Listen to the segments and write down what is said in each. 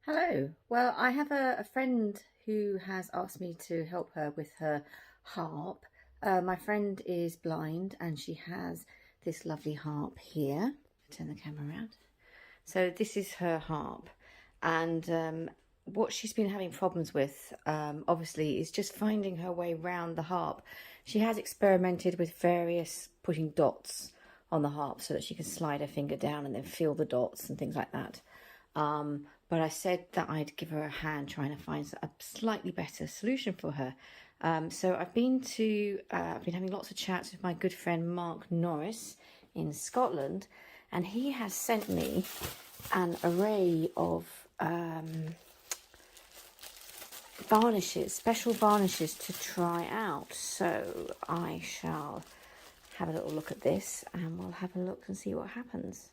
Hello. Well, I have a friend who has asked me to help her with her harp. My friend is blind and she has this lovely harp here. Turn the camera around. So this is her harp, and what she's been having problems with, obviously, is just finding her way round the harp. She has experimented with various putting dots on the harp so that she can slide her finger down and then feel the dots and things like that. But I said that I'd give her a hand trying to find a slightly better solution for her. So I've been having lots of chats with my good friend Mark Norris in Scotland, and he has sent me an array of varnishes, special varnishes to try out. So I shall have a little look at this and we'll have a look and see what happens.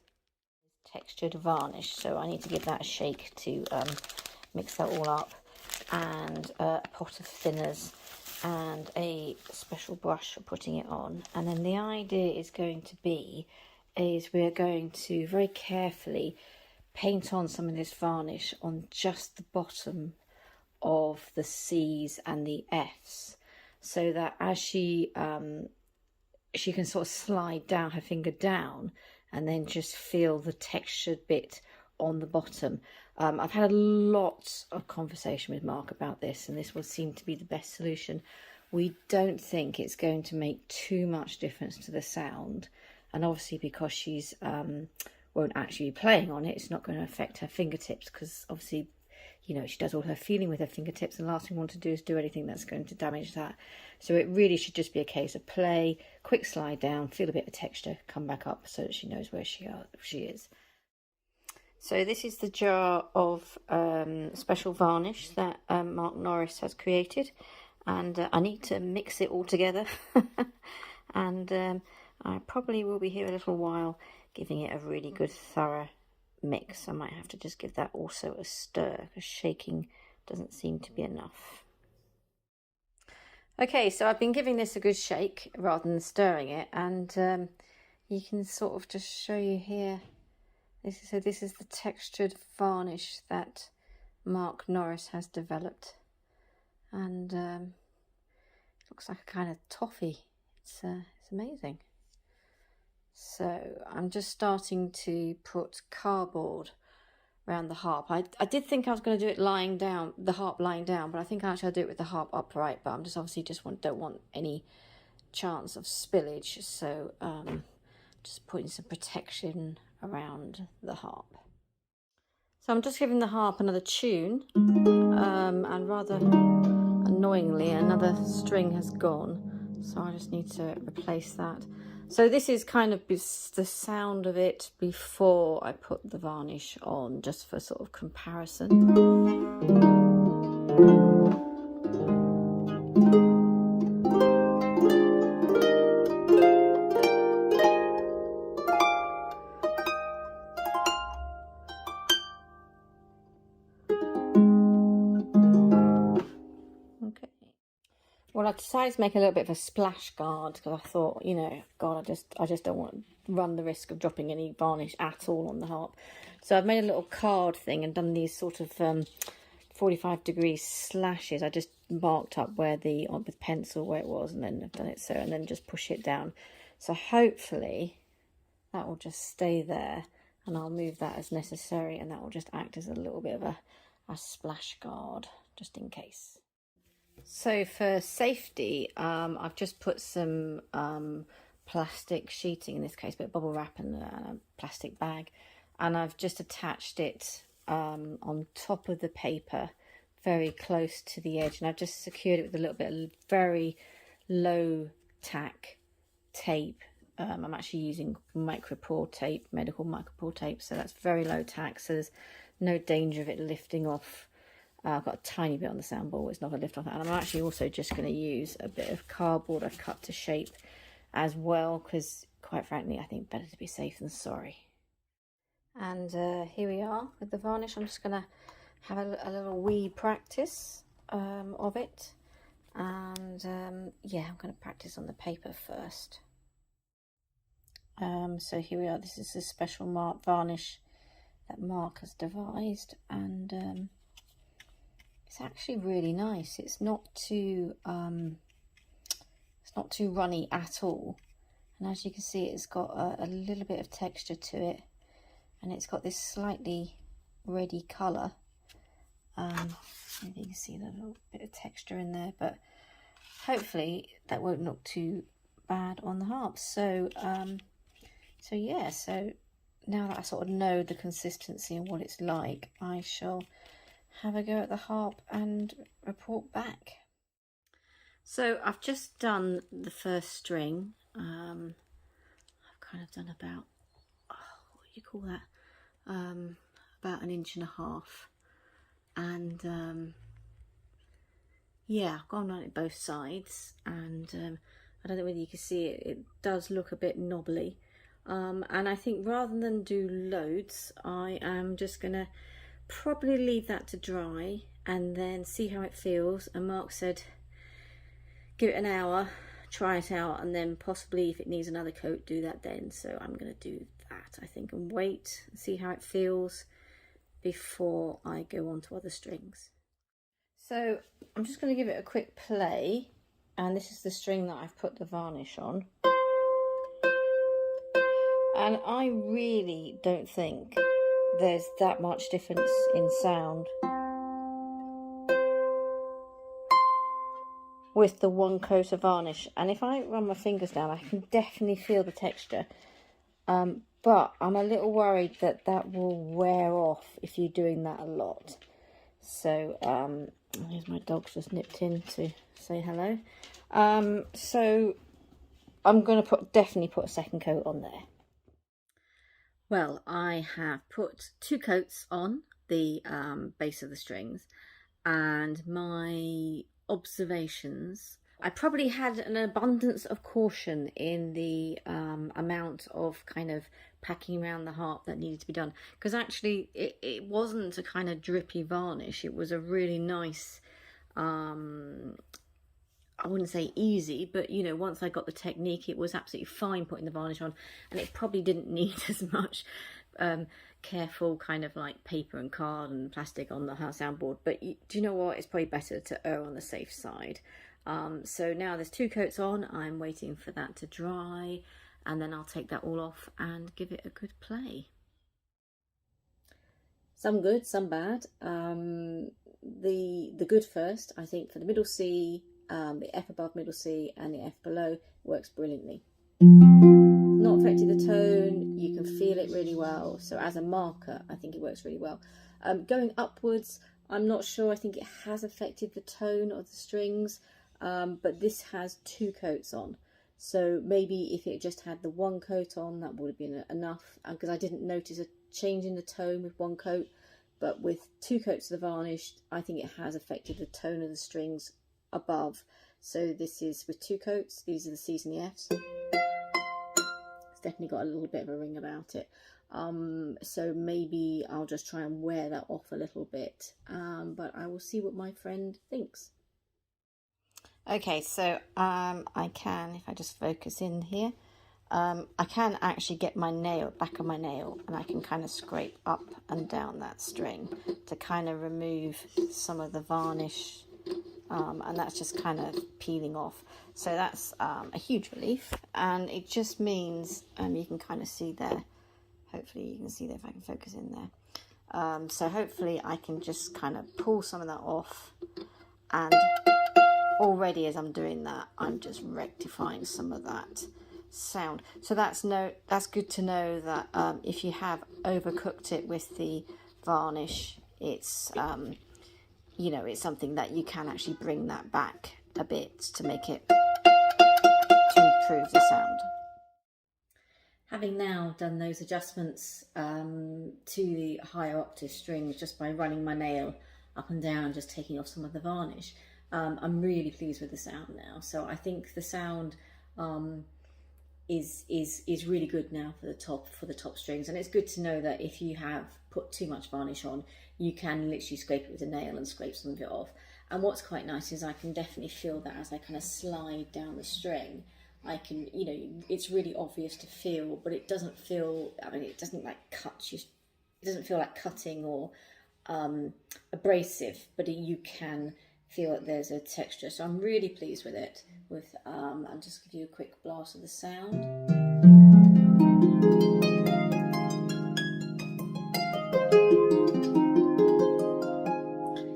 Textured varnish, so I need to give that a shake to mix that all up, and a pot of thinners and a special brush for putting it on. And then the idea is going to be we're going to very carefully paint on some of this varnish on just the bottom of the C's and the F's, so that as she can sort of slide down her finger down and then just feel the textured bit on the bottom. I've had a lot of conversation with Mark about this, and this will seem to be the best solution. We don't think it's going to make too much difference to the sound, and obviously because she's won't actually be playing on it, it's not going to affect her fingertips, because obviously, you know, she does all her feeling with her fingertips, and the last thing we want to do is do anything that's going to damage that. So it really should just be a case of play, quick slide down, feel a bit of texture, come back up so that she knows where she is. So this is the jar of special varnish that Mark Norris has created, and I need to mix it all together. And I probably will be here a little while giving it a really good thorough mix. I might have to just give that also a stir, because shaking doesn't seem to be enough. Okay, so I've been giving this a good shake rather than stirring it, and you can sort of just show you here. This is the textured varnish that Mark Norris has developed, and it looks like a kind of toffee. It's amazing. So I'm just starting to put cardboard around the harp. I did think I was going to do it lying down, the harp lying down, but I think actually I'll do it with the harp upright. But I'm just obviously don't want any chance of spillage, so just putting some protection around the harp. So I'm just giving the harp another tune, and rather annoyingly another string has gone, so I just need to replace that. So this is kind of the sound of it before I put the varnish on, just for sort of comparison. Okay. Well, I decided to make a little bit of a splash guard, because I thought, you know, God, I just don't want to run the risk of dropping any varnish at all on the harp. So I've made a little card thing and done these sort of 45-degree slashes. I just marked up with pencil where it was, and then I've done it so, and then just push it down. So hopefully that will just stay there, and I'll move that as necessary, and that will just act as a little bit of a splash guard, just in case. So for safety, I've just put some plastic sheeting, in this case, but bubble wrap and a plastic bag, and I've just attached it on top of the paper, very close to the edge, and I've just secured it with a little bit of very low tack tape. I'm actually using micropore tape, medical micropore tape, so that's very low tack, so there's no danger of it lifting off. I've got a tiny bit on the soundboard, it's not going to lift off that. And I'm actually also just going to use a bit of cardboard I've cut to shape as well, because quite frankly I think better to be safe than sorry. And here we are with the varnish. I'm just going to have a little wee practice of it, and yeah, I'm going to practice on the paper first. So here we are. This is a special mark varnish that Mark has devised, and it's actually really nice. It's not too runny at all, and as you can see, it's got a little bit of texture to it, and it's got this slightly reddy colour. Maybe you can see a little bit of texture in there, but hopefully that won't look too bad on the harp. So yeah, so now that I sort of know the consistency and what it's like, I shall have a go at the harp and report back. So I've just done the first string. I've kind of done about, what do you call that? About 1.5 inches. And yeah, I've gone on it both sides, and I don't know whether you can see it, it does look a bit knobbly. And I think rather than do loads, I am just gonna probably leave that to dry and then see how it feels. And Mark said give it an hour, try it out, and then possibly if it needs another coat, do that then. So I'm gonna do that, I think, and wait and see how it feels before I go on to other strings. So I'm just going to give it a quick play, and this is the string that I've put the varnish on, and I really don't think there's that much difference in sound with the one coat of varnish. And if I run my fingers down, I can definitely feel the texture, but I'm a little worried that that will wear off if you're doing that a lot. So here's my dog's just nipped in to say hello. So I'm going to definitely put a second coat on there. Well, I have put 2 coats on the base of the strings, and my observations, I probably had an abundance of caution in the amount of kind of packing around the harp that needed to be done, because actually it wasn't a kind of drippy varnish. It was a really nice, I wouldn't say easy, but you know, once I got the technique, it was absolutely fine putting the varnish on, and it probably didn't need as much careful kind of like paper and card and plastic on the soundboard. But do you know what, it's probably better to err on the safe side. So now there's 2 coats on. I'm waiting for that to dry, and then I'll take that all off and give it a good play. Some good, some bad. The good first, I think, for the middle C, the F above middle C and the F below works brilliantly. Not affecting the tone, you can feel it really well. So as a marker, I think it works really well. Going upwards, I'm not sure. I think it has affected the tone of the strings. But this has 2 coats on, so maybe if it just had the 1 coat on, that would have been enough, because I didn't notice a change in the tone with 1 coat, but with 2 coats of the varnish, I think it has affected the tone of the strings above. So this is with 2 coats. These are the C's and the F's. It's definitely got a little bit of a ring about it. So maybe I'll just try and wear that off a little bit, but I will see what my friend thinks. Okay, so I can, if I just focus in here, I can actually get my nail, back of my nail, and I can kind of scrape up and down that string to kind of remove some of the varnish, and that's just kind of peeling off. So that's a huge relief, and it just means, you can kind of see there, hopefully you can see there if I can focus in there. So hopefully I can just kind of pull some of that off, and already as I'm doing that, I'm just rectifying some of that sound. So that's good to know that if you have overcooked it with the varnish, it's you know, it's something that you can actually bring that back a bit to make it, to improve the sound. Having now done those adjustments to the higher octave strings just by running my nail up and down, just taking off some of the varnish, I'm really pleased with the sound now. So I think the sound is really good now for the top strings, and it's good to know that if you have put too much varnish on, you can literally scrape it with a nail and scrape some of it off. And what's quite nice is I can definitely feel that as I kind of slide down the string. I can, you know, it's really obvious to feel, but it doesn't feel, I mean, it doesn't like cut your it doesn't feel like cutting or abrasive, but you can feel that there's a texture. So I'm really pleased with it. I'll just give you a quick blast of the sound.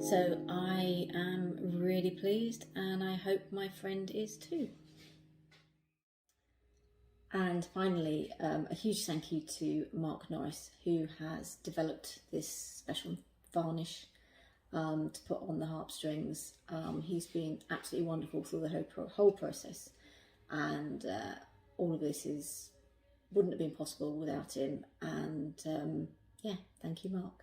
So I am really pleased, and I hope my friend is too. And finally, a huge thank you to Mark Norris, who has developed this special varnish to put on the harp strings. He's been absolutely wonderful through the whole process, and all of this wouldn't have been possible without him. And yeah, thank you, Mark.